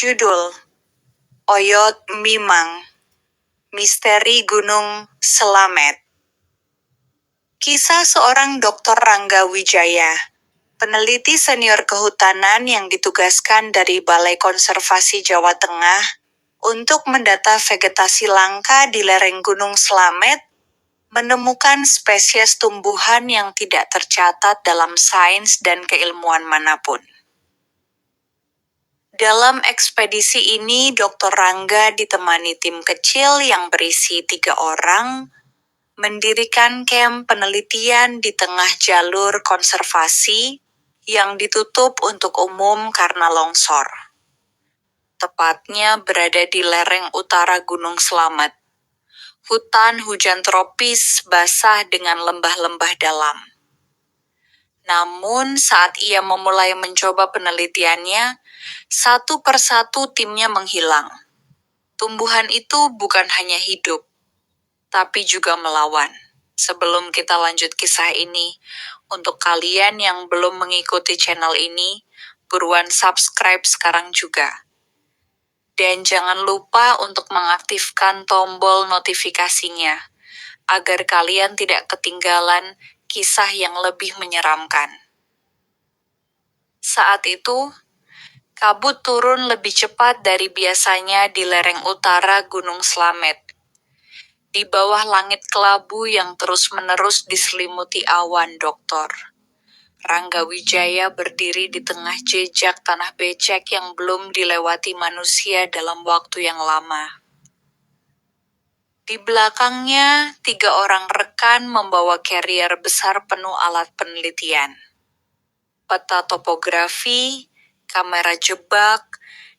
Judul: Oyot Mimang, Misteri Gunung Slamet. Kisah seorang Dr. Rangga Wijaya, peneliti senior kehutanan yang ditugaskan dari Balai Konservasi Jawa Tengah untuk mendata vegetasi langka di lereng Gunung Slamet, menemukan spesies tumbuhan yang tidak tercatat dalam sains dan keilmuan manapun. Dalam ekspedisi ini, Dr. Rangga ditemani tim kecil yang berisi 3 orang, mendirikan kamp penelitian di tengah jalur konservasi yang ditutup untuk umum karena longsor. Tepatnya berada di lereng utara Gunung Slamet. Hutan hujan tropis basah dengan lembah-lembah dalam. Namun saat ia memulai mencoba penelitiannya, satu persatu timnya menghilang. Tumbuhan itu bukan hanya hidup, tapi juga melawan. Sebelum kita lanjut kisah ini, untuk kalian yang belum mengikuti channel ini, buruan subscribe sekarang juga. Dan jangan lupa untuk mengaktifkan tombol notifikasinya, agar kalian tidak ketinggalan kisah yang lebih menyeramkan. Saat itu, kabut turun lebih cepat dari biasanya di lereng utara Gunung Slamet. Di bawah langit kelabu yang terus-menerus diselimuti awan, Dr. Rangga Wijaya berdiri di tengah jejak tanah becek yang belum dilewati manusia dalam waktu yang lama. Di belakangnya, 3 orang rekan membawa carrier besar penuh alat penelitian. Peta topografi, kamera jebak,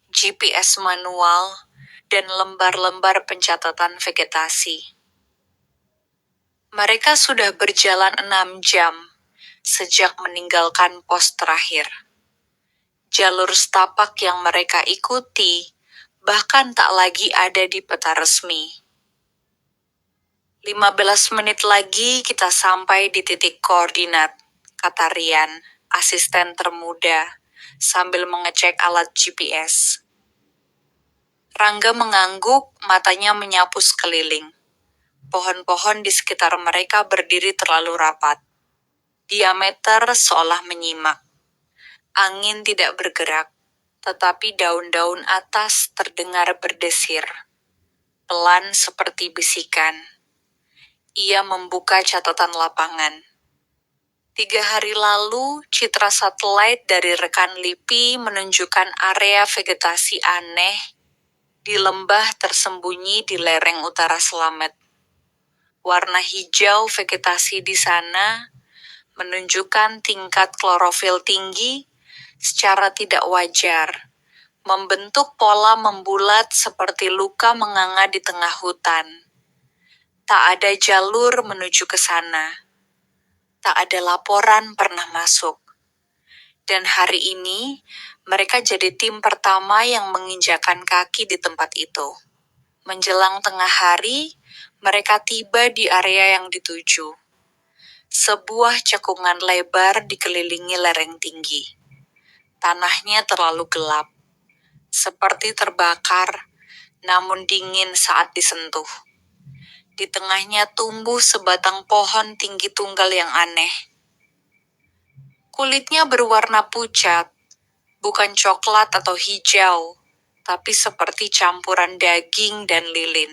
GPS manual, dan lembar-lembar pencatatan vegetasi. Mereka sudah berjalan 6 jam sejak meninggalkan pos terakhir. Jalur setapak yang mereka ikuti bahkan tak lagi ada di peta resmi. 15 menit lagi kita sampai di titik koordinat, kata Rian, asisten termuda, sambil mengecek alat GPS. Rangga mengangguk, matanya menyapu sekeliling. Pohon-pohon di sekitar mereka berdiri terlalu rapat. Diameter seolah menyimak. Angin tidak bergerak, tetapi daun-daun atas terdengar berdesir. Pelan seperti bisikan. Ia membuka catatan lapangan. 3 hari lalu, citra satelit dari rekan LIPI menunjukkan area vegetasi aneh di lembah tersembunyi di lereng utara Slamet. Warna hijau vegetasi di sana menunjukkan tingkat klorofil tinggi secara tidak wajar, membentuk pola membulat seperti luka menganga di tengah hutan. Tak ada jalur menuju ke sana. Tak ada laporan pernah masuk. Dan hari ini, mereka jadi tim pertama yang menginjakan kaki di tempat itu. Menjelang tengah hari, mereka tiba di area yang dituju. Sebuah cekungan lebar dikelilingi lereng tinggi. Tanahnya terlalu gelap, seperti terbakar, namun dingin saat disentuh. Di tengahnya tumbuh sebatang pohon tinggi tunggal yang aneh. Kulitnya berwarna pucat, bukan coklat atau hijau, tapi seperti campuran daging dan lilin.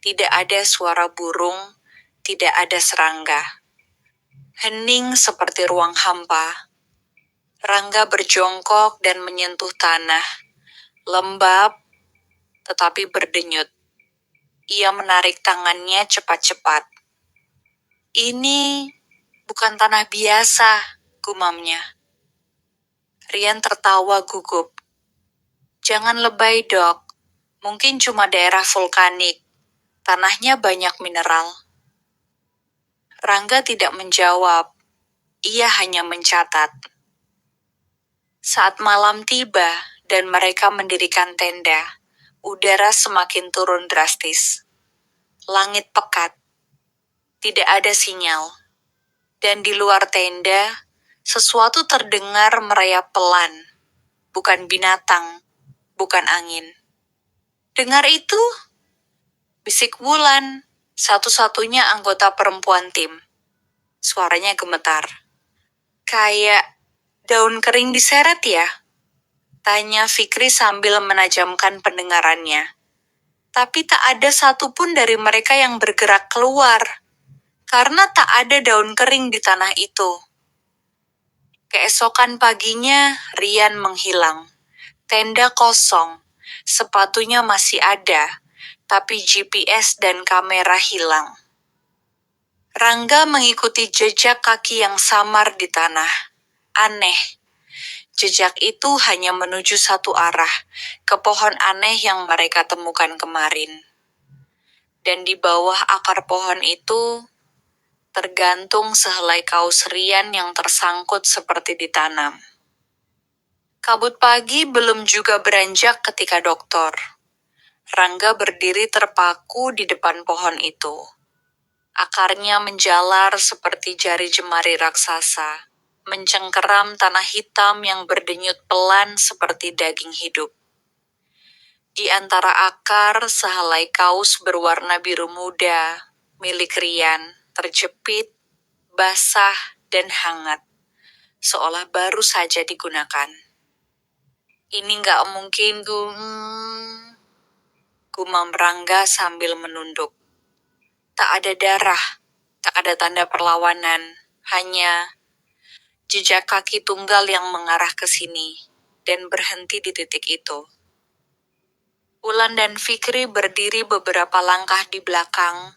Tidak ada suara burung, tidak ada serangga. Hening seperti ruang hampa. Rangga berjongkok dan menyentuh tanah, lembab tetapi berdenyut. Ia menarik tangannya cepat-cepat. Ini bukan tanah biasa, gumamnya. Rian tertawa gugup. Jangan lebay, Dok. Mungkin cuma daerah vulkanik. Tanahnya banyak mineral. Rangga tidak menjawab. Ia hanya mencatat. Saat malam tiba dan mereka mendirikan tenda, udara semakin turun drastis. Langit pekat. Tidak ada sinyal. Dan di luar tenda, sesuatu terdengar merayap pelan. Bukan binatang, bukan angin. Dengar itu? Bisik Wulan, satu-satunya anggota perempuan tim. Suaranya gemetar. Kayak daun kering diseret ya? Tanya Fikri sambil menajamkan pendengarannya. Tapi tak ada satupun dari mereka yang bergerak keluar, karena tak ada daun kering di tanah itu. Keesokan paginya, Rian menghilang. Tenda kosong, sepatunya masih ada, tapi GPS dan kamera hilang. Rangga mengikuti jejak kaki yang samar di tanah. Aneh, jejak itu hanya menuju satu arah, ke pohon aneh yang mereka temukan kemarin. Dan di bawah akar pohon itu, tergantung sehelai kaus Rian yang tersangkut seperti ditanam. Kabut pagi belum juga beranjak ketika Rangga berdiri terpaku di depan pohon itu. Akarnya menjalar seperti jari jemari raksasa, mencengkeram tanah hitam yang berdenyut pelan seperti daging hidup. Di antara akar, sehelai kaus berwarna biru muda, milik Rian, terjepit, basah, dan hangat, seolah baru saja digunakan. Ini nggak mungkin, gumam Rangga sambil menunduk. Tak ada darah, tak ada tanda perlawanan, hanya jejak kaki tunggal yang mengarah ke sini dan berhenti di titik itu. Wulan dan Fikri berdiri beberapa langkah di belakang,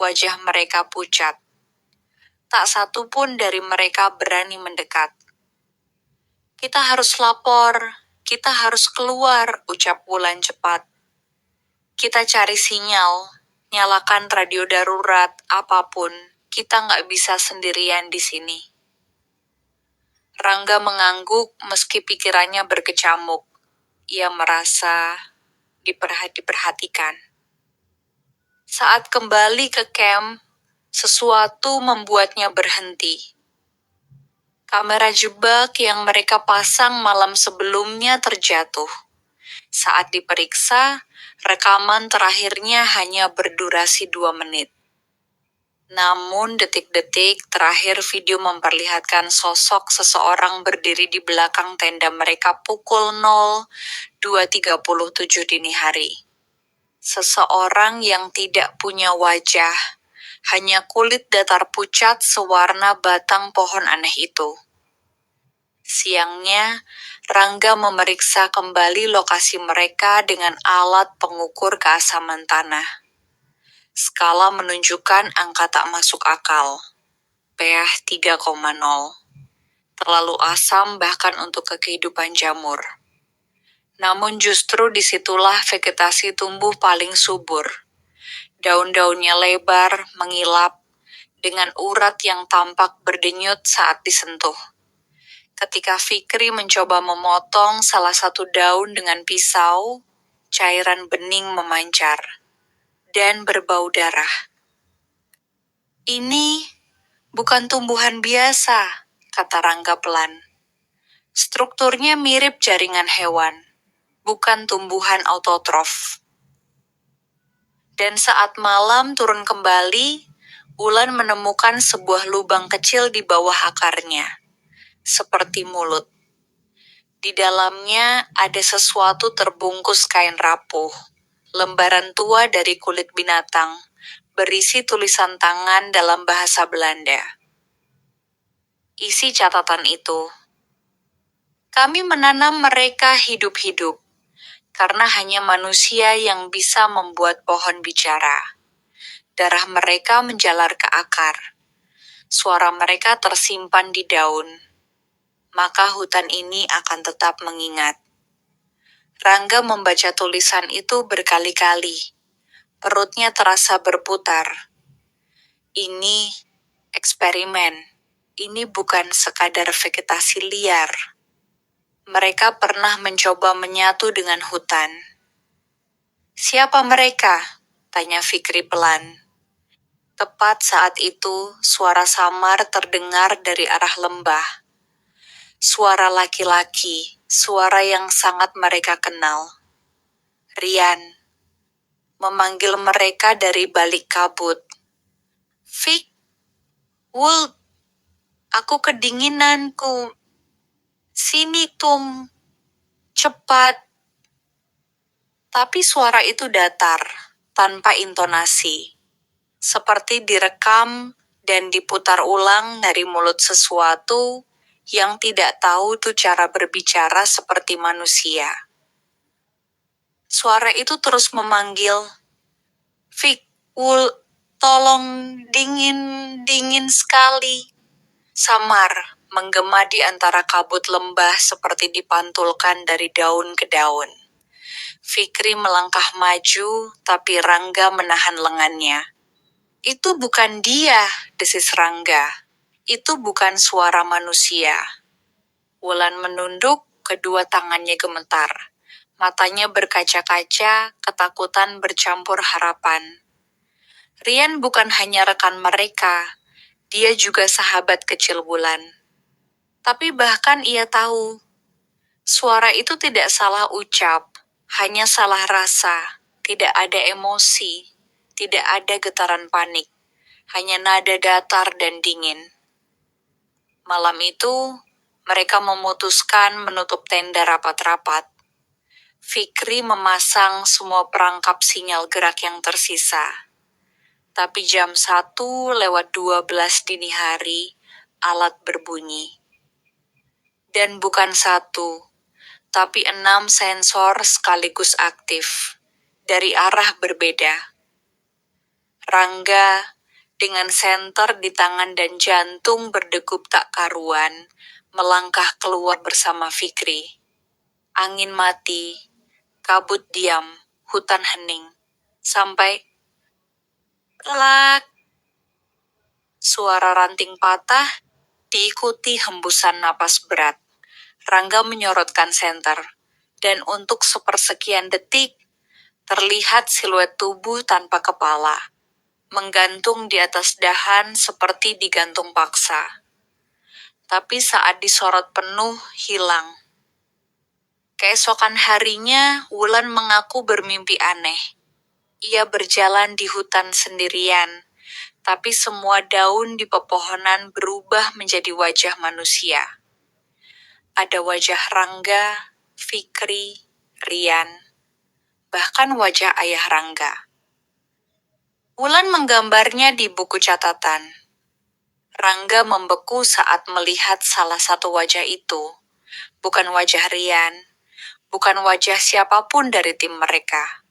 wajah mereka pucat. Tak satu pun dari mereka berani mendekat. Kita harus lapor, kita harus keluar, ucap Wulan cepat. Kita cari sinyal, nyalakan radio darurat, apapun. Kita nggak bisa sendirian di sini. Rangga mengangguk meski pikirannya berkecamuk. Ia merasa diperhatikan. Saat kembali ke camp, sesuatu membuatnya berhenti. Kamera jebak yang mereka pasang malam sebelumnya terjatuh. Saat diperiksa, rekaman terakhirnya hanya berdurasi 2 menit. Namun detik-detik terakhir video memperlihatkan sosok seseorang berdiri di belakang tenda mereka pukul 02.37 dini hari. Seseorang yang tidak punya wajah, hanya kulit datar pucat sewarna batang pohon aneh itu. Siangnya, Rangga memeriksa kembali lokasi mereka dengan alat pengukur keasaman tanah. Skala menunjukkan angka tak masuk akal, pH 3,0. Terlalu asam bahkan untuk kehidupan jamur. Namun justru disitulah vegetasi tumbuh paling subur. Daun-daunnya lebar, mengilap, dengan urat yang tampak berdenyut saat disentuh. Ketika Fikri mencoba memotong salah satu daun dengan pisau, cairan bening memancar dan berbau darah. Ini bukan tumbuhan biasa, kata Rangga pelan. Strukturnya mirip jaringan hewan, bukan tumbuhan autotrof. Dan saat malam turun kembali, Wulan menemukan sebuah lubang kecil di bawah akarnya, seperti mulut. Di dalamnya ada sesuatu terbungkus kain rapuh, lembaran tua dari kulit binatang, berisi tulisan tangan dalam bahasa Belanda. Isi catatan itu, kami menanam mereka hidup-hidup, karena hanya manusia yang bisa membuat pohon bicara. Darah mereka menjalar ke akar. Suara mereka tersimpan di daun. Maka hutan ini akan tetap mengingat. Rangga membaca tulisan itu berkali-kali. Perutnya terasa berputar. Ini eksperimen. Ini bukan sekadar vegetasi liar. Mereka pernah mencoba menyatu dengan hutan. Siapa mereka? Tanya Fikri pelan. Tepat saat itu, suara samar terdengar dari arah lembah. Suara laki-laki, suara yang sangat mereka kenal. Rian memanggil mereka dari balik kabut. Fik, Wool, aku kedinginanku. Sini, Tum. Cepat. Tapi suara itu datar, tanpa intonasi. Seperti direkam dan diputar ulang dari mulut sesuatu yang tidak tahu tuh cara berbicara seperti manusia. Suara itu terus memanggil, Fik, Wool, tolong, dingin sekali. Samar, menggema di antara kabut lembah seperti dipantulkan dari daun ke daun. Fikri melangkah maju, tapi Rangga menahan lengannya. Itu bukan dia, desis Rangga. Itu bukan suara manusia. Wulan menunduk, kedua tangannya gemetar. Matanya berkaca-kaca, ketakutan bercampur harapan. Rian bukan hanya rekan mereka, dia juga sahabat kecil Wulan. Tapi bahkan ia tahu, suara itu tidak salah ucap, hanya salah rasa, tidak ada emosi, tidak ada getaran panik, hanya nada datar dan dingin. Malam itu, mereka memutuskan menutup tenda rapat-rapat. Fikri memasang semua perangkap sinyal gerak yang tersisa. Tapi jam 1:12 dini hari, alat berbunyi. Dan bukan 1, tapi 6 sensor sekaligus aktif, dari arah berbeda. Rangga, dengan senter di tangan dan jantung berdegup tak karuan, melangkah keluar bersama Fikri. Angin mati, kabut diam, hutan hening, sampai kelak. Suara ranting patah diikuti hembusan napas berat. Rangga menyorotkan senter, dan untuk sepersekian detik, terlihat siluet tubuh tanpa kepala, menggantung di atas dahan seperti digantung paksa. Tapi saat disorot penuh, hilang. Keesokan harinya, Wulan mengaku bermimpi aneh. Ia berjalan di hutan sendirian, tapi semua daun di pepohonan berubah menjadi wajah manusia. Ada wajah Rangga, Fikri, Rian, bahkan wajah ayah Rangga. Wulan menggambarnya di buku catatan. Rangga membeku saat melihat salah satu wajah itu. Bukan wajah Rian, bukan wajah siapapun dari tim mereka.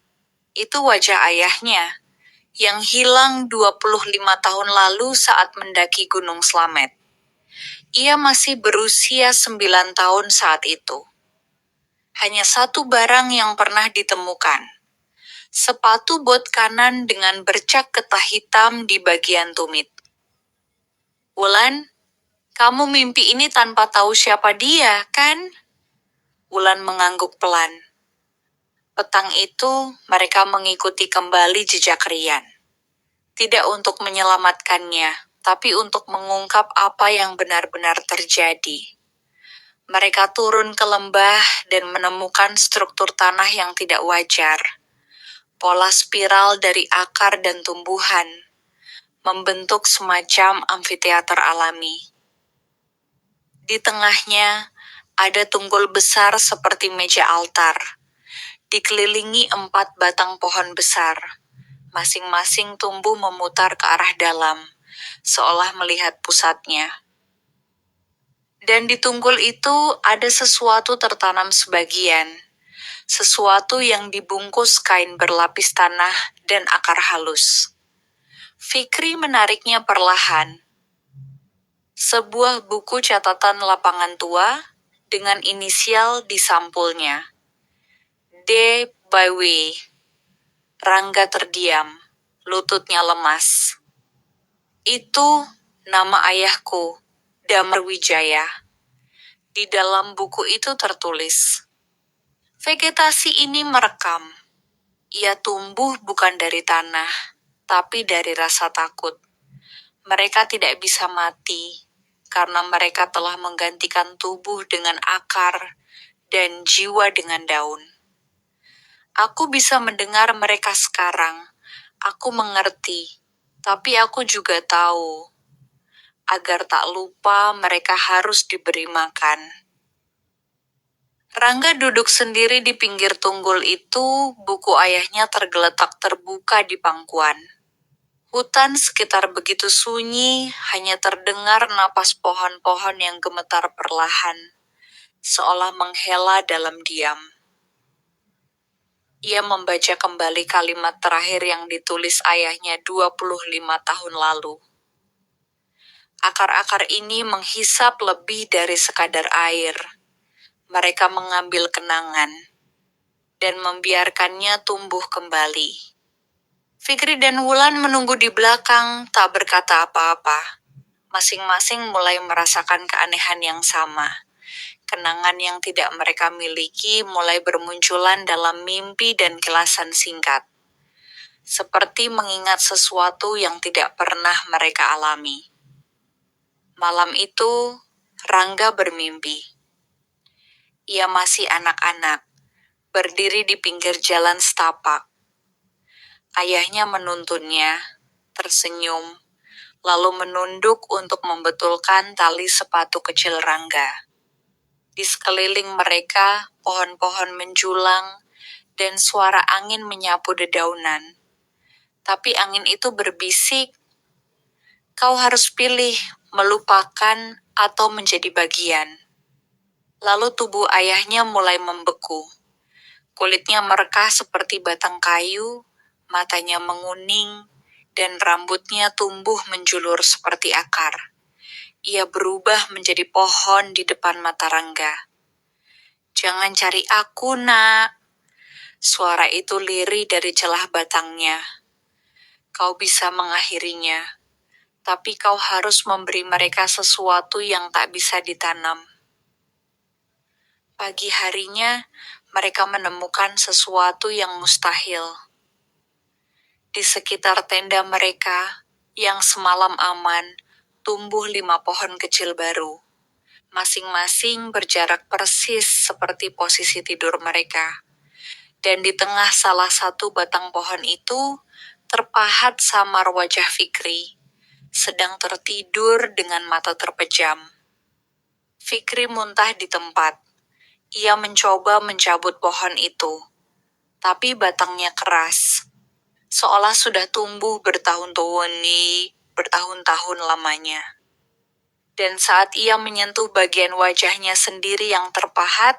Itu wajah ayahnya, yang hilang 25 tahun lalu saat mendaki Gunung Slamet. Ia masih berusia 9 tahun saat itu. Hanya satu barang yang pernah ditemukan. Sepatu bot kanan dengan bercak getah hitam di bagian tumit. Wulan, kamu mimpi ini tanpa tahu siapa dia, kan? Wulan mengangguk pelan. Petang itu, mereka mengikuti kembali jejak Rian. Tidak untuk menyelamatkannya, tapi untuk mengungkap apa yang benar-benar terjadi. Mereka turun ke lembah dan menemukan struktur tanah yang tidak wajar. Pola spiral dari akar dan tumbuhan, membentuk semacam amfiteater alami. Di tengahnya, ada tunggul besar seperti meja altar, dikelilingi 4 batang pohon besar. Masing-masing tumbuh memutar ke arah dalam, seolah melihat pusatnya. Dan di tunggul itu ada sesuatu tertanam sebagian, sesuatu yang dibungkus kain berlapis tanah dan akar halus. Fikri menariknya perlahan. Sebuah buku catatan lapangan tua dengan inisial di sampulnya. D. Baiwi. Rangga terdiam, lututnya lemas. Itu nama ayahku, Damar Wijaya. Di dalam buku itu tertulis, vegetasi ini merekam. Ia tumbuh bukan dari tanah, tapi dari rasa takut. Mereka tidak bisa mati, karena mereka telah menggantikan tubuh dengan akar dan jiwa dengan daun. Aku bisa mendengar mereka sekarang. Aku mengerti, tapi aku juga tahu, agar tak lupa mereka harus diberi makan. Rangga duduk sendiri di pinggir tunggul itu, buku ayahnya tergeletak terbuka di pangkuan. Hutan sekitar begitu sunyi, hanya terdengar napas pohon-pohon yang gemetar perlahan, seolah menghela dalam diam. Ia membaca kembali kalimat terakhir yang ditulis ayahnya 25 tahun lalu. Akar-akar ini menghisap lebih dari sekadar air. Mereka mengambil kenangan dan membiarkannya tumbuh kembali. Fikri dan Wulan menunggu di belakang, tak berkata apa-apa. Masing-masing mulai merasakan keanehan yang sama. Kenangan yang tidak mereka miliki mulai bermunculan dalam mimpi dan kilasan singkat. Seperti mengingat sesuatu yang tidak pernah mereka alami. Malam itu, Rangga bermimpi. Ia masih anak-anak, berdiri di pinggir jalan setapak. Ayahnya menuntunnya, tersenyum, lalu menunduk untuk membetulkan tali sepatu kecil Rangga. Di sekeliling mereka, pohon-pohon menjulang, dan suara angin menyapu dedaunan. Tapi angin itu berbisik, kau harus pilih melupakan atau menjadi bagian. Lalu tubuh ayahnya mulai membeku. Kulitnya merekah seperti batang kayu, matanya menguning, dan rambutnya tumbuh menjulur seperti akar. Ia berubah menjadi pohon di depan mata Rangga. Jangan cari aku, nak. Suara itu lirih dari celah batangnya. Kau bisa mengakhirinya, tapi kau harus memberi mereka sesuatu yang tak bisa ditanam. Pagi harinya, mereka menemukan sesuatu yang mustahil. Di sekitar tenda mereka, yang semalam aman, tumbuh 5 pohon kecil baru. Masing-masing berjarak persis seperti posisi tidur mereka. Dan di tengah salah satu batang pohon itu, terpahat samar wajah Fikri, sedang tertidur dengan mata terpejam. Fikri muntah di tempat. Ia mencoba mencabut pohon itu, tapi batangnya keras, seolah sudah tumbuh bertahun-tahun lamanya. Dan saat ia menyentuh bagian wajahnya sendiri yang terpahat,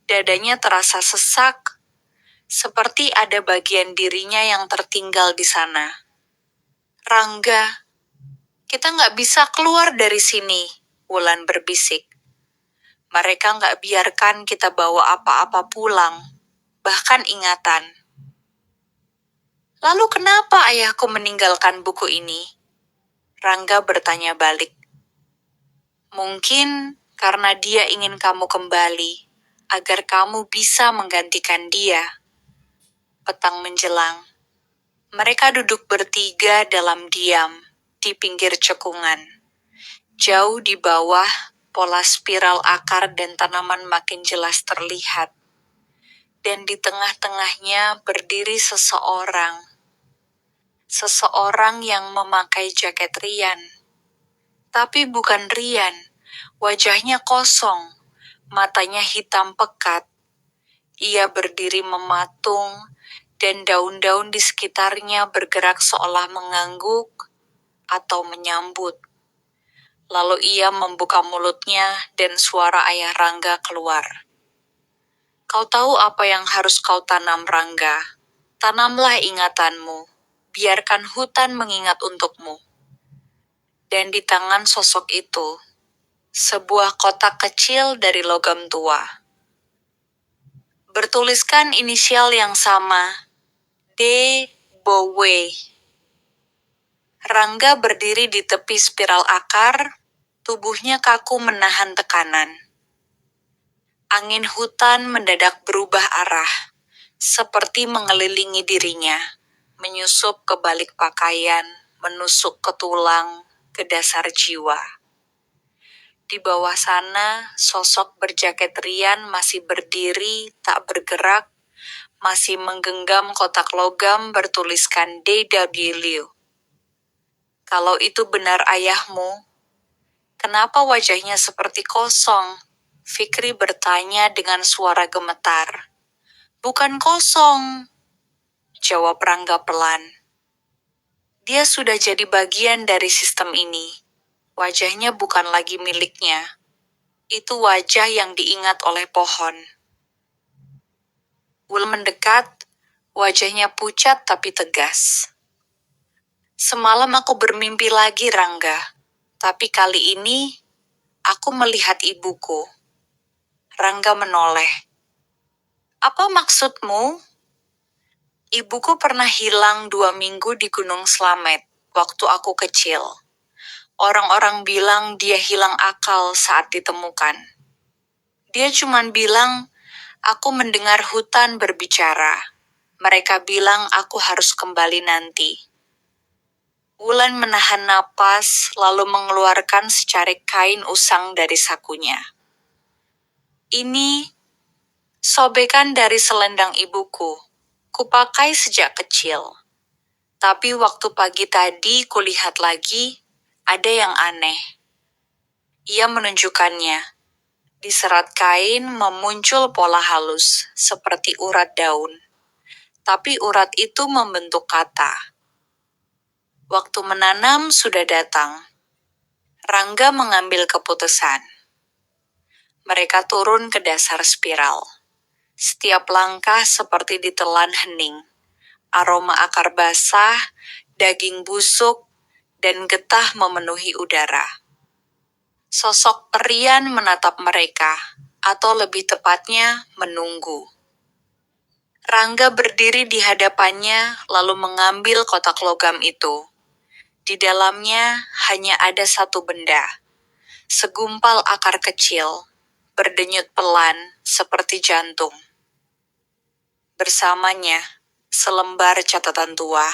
dadanya terasa sesak, seperti ada bagian dirinya yang tertinggal di sana. Rangga, kita nggak bisa keluar dari sini, Wulan berbisik. Mereka nggak biarkan kita bawa apa-apa pulang, bahkan ingatan. Lalu kenapa ayahku meninggalkan buku ini? Rangga bertanya balik. Mungkin karena dia ingin kamu kembali, agar kamu bisa menggantikan dia. Petang menjelang. Mereka duduk bertiga dalam diam di pinggir cekungan. Jauh di bawah, pola spiral akar dan tanaman makin jelas terlihat. Dan di tengah-tengahnya berdiri seseorang. Seseorang yang memakai jaket Rian. Tapi bukan Rian. Wajahnya kosong. Matanya hitam pekat. Ia berdiri mematung, dan daun-daun di sekitarnya bergerak seolah mengangguk atau menyambut. Lalu ia membuka mulutnya dan suara ayah Rangga keluar. Kau tahu apa yang harus kau tanam, Rangga? Tanamlah ingatanmu. Biarkan hutan mengingat untukmu. Dan di tangan sosok itu, sebuah kotak kecil dari logam tua. Bertuliskan inisial yang sama, D. Bowe. Rangga berdiri di tepi spiral akar, tubuhnya kaku menahan tekanan. Angin hutan mendadak berubah arah, seperti mengelilingi dirinya, menyusup ke balik pakaian, menusuk ke tulang, ke dasar jiwa. Di bawah sana, sosok berjaket Rian masih berdiri, tak bergerak, masih menggenggam kotak logam bertuliskan D.W. Liu. Kalau itu benar ayahmu, kenapa wajahnya seperti kosong? Fikri bertanya dengan suara gemetar. Bukan kosong, jawab Rangga pelan. Dia sudah jadi bagian dari sistem ini. Wajahnya bukan lagi miliknya. Itu wajah yang diingat oleh pohon. Wulan mendekat, wajahnya pucat tapi tegas. Semalam aku bermimpi lagi, Rangga. Tapi kali ini, aku melihat ibuku. Rangga menoleh. Apa maksudmu? Ibuku pernah hilang 2 minggu di Gunung Slamet waktu aku kecil. Orang-orang bilang dia hilang akal saat ditemukan. Dia cuma bilang, aku mendengar hutan berbicara. Mereka bilang aku harus kembali nanti. Wulan menahan napas lalu mengeluarkan secarik kain usang dari sakunya. Ini sobekan dari selendang ibuku. Kupakai sejak kecil. Tapi waktu pagi tadi kulihat lagi, ada yang aneh. Ia menunjukkannya. Di serat kain memuncul pola halus, seperti urat daun. Tapi urat itu membentuk kata. Waktu menanam sudah datang. Rangga mengambil keputusan. Mereka turun ke dasar spiral. Setiap langkah seperti ditelan hening. Aroma akar basah, daging busuk, dan getah memenuhi udara. Sosok Perian menatap mereka, atau lebih tepatnya menunggu. Rangga berdiri di hadapannya lalu mengambil kotak logam itu. Di dalamnya hanya ada satu benda. Segumpal akar kecil, berdenyut pelan seperti jantung. Bersamanya, selembar catatan tua.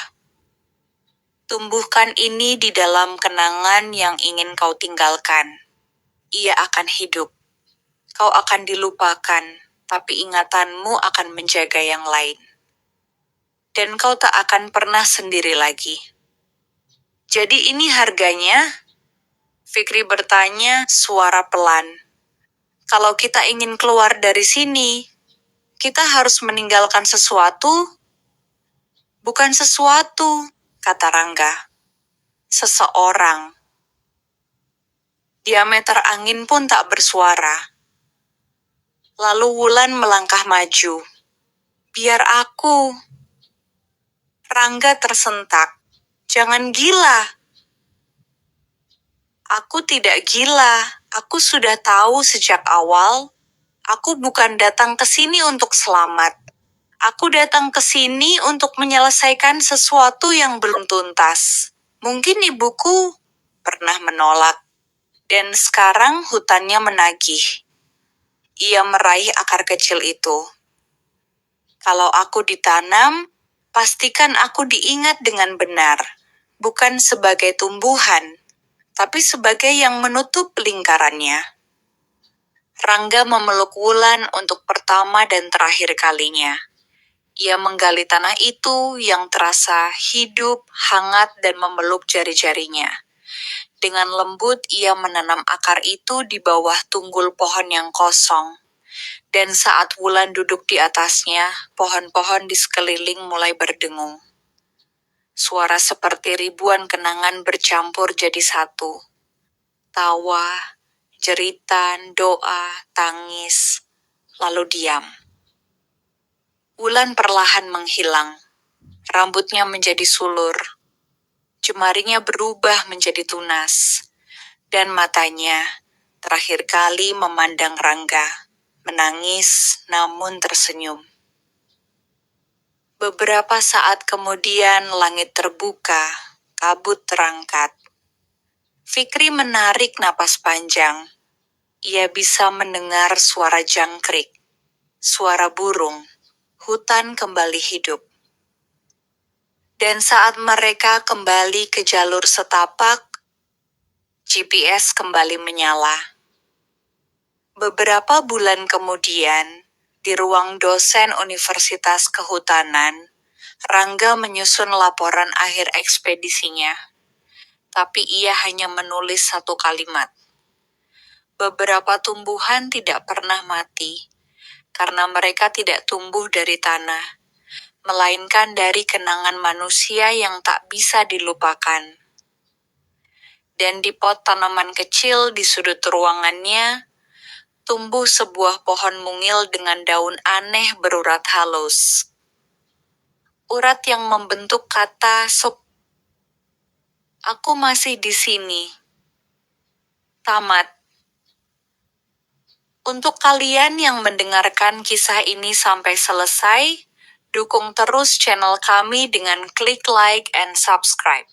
Tumbuhkan ini di dalam kenangan yang ingin kau tinggalkan. Ia akan hidup. Kau akan dilupakan, tapi ingatanmu akan menjaga yang lain. Dan kau tak akan pernah sendiri lagi. Jadi ini harganya? Fikri bertanya, suara pelan. Kalau kita ingin keluar dari sini, kita harus meninggalkan sesuatu? Bukan sesuatu, kata Rangga. Seseorang. Diameter angin pun tak bersuara. Lalu Wulan melangkah maju. Biar aku. Rangga tersentak. Jangan gila. Aku tidak gila. Aku sudah tahu sejak awal. Aku bukan datang ke sini untuk selamat. Aku datang ke sini untuk menyelesaikan sesuatu yang belum tuntas. Mungkin ibuku pernah menolak. Dan sekarang hutannya menagih. Ia meraih akar kecil itu. Kalau aku ditanam, pastikan aku diingat dengan benar. Bukan sebagai tumbuhan, tapi sebagai yang menutup lingkarannya. Rangga memeluk Wulan untuk pertama dan terakhir kalinya. Ia menggali tanah itu yang terasa hidup, hangat, dan memeluk jari-jarinya. Dengan lembut, ia menanam akar itu di bawah tunggul pohon yang kosong. Dan saat Wulan duduk di atasnya, pohon-pohon di sekeliling mulai berdengung. Suara seperti ribuan kenangan bercampur jadi satu. Tawa, jeritan, doa, tangis, lalu diam. Wulan perlahan menghilang. Rambutnya menjadi sulur. Jemarinya berubah menjadi tunas. Dan matanya terakhir kali memandang Rangga. Menangis namun tersenyum. Beberapa saat kemudian langit terbuka, kabut terangkat. Fikri menarik napas panjang. Ia bisa mendengar suara jangkrik, suara burung. Hutan kembali hidup. Dan saat mereka kembali ke jalur setapak, GPS kembali menyala. Beberapa bulan kemudian, Di ruang dosen Universitas Kehutanan, Rangga menyusun laporan akhir ekspedisinya, tapi ia hanya menulis satu kalimat. Beberapa tumbuhan tidak pernah mati, karena mereka tidak tumbuh dari tanah, melainkan dari kenangan manusia yang tak bisa dilupakan. Dan di pot tanaman kecil di sudut ruangannya, tumbuh sebuah pohon mungil dengan daun aneh berurat halus. Urat yang membentuk kata "Sob, aku masih di sini." Tamat. Untuk kalian yang mendengarkan kisah ini sampai selesai, dukung terus channel kami dengan klik like and subscribe.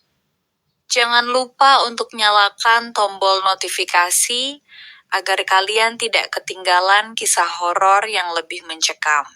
Jangan lupa untuk nyalakan tombol notifikasi agar kalian tidak ketinggalan kisah horor yang lebih mencekam.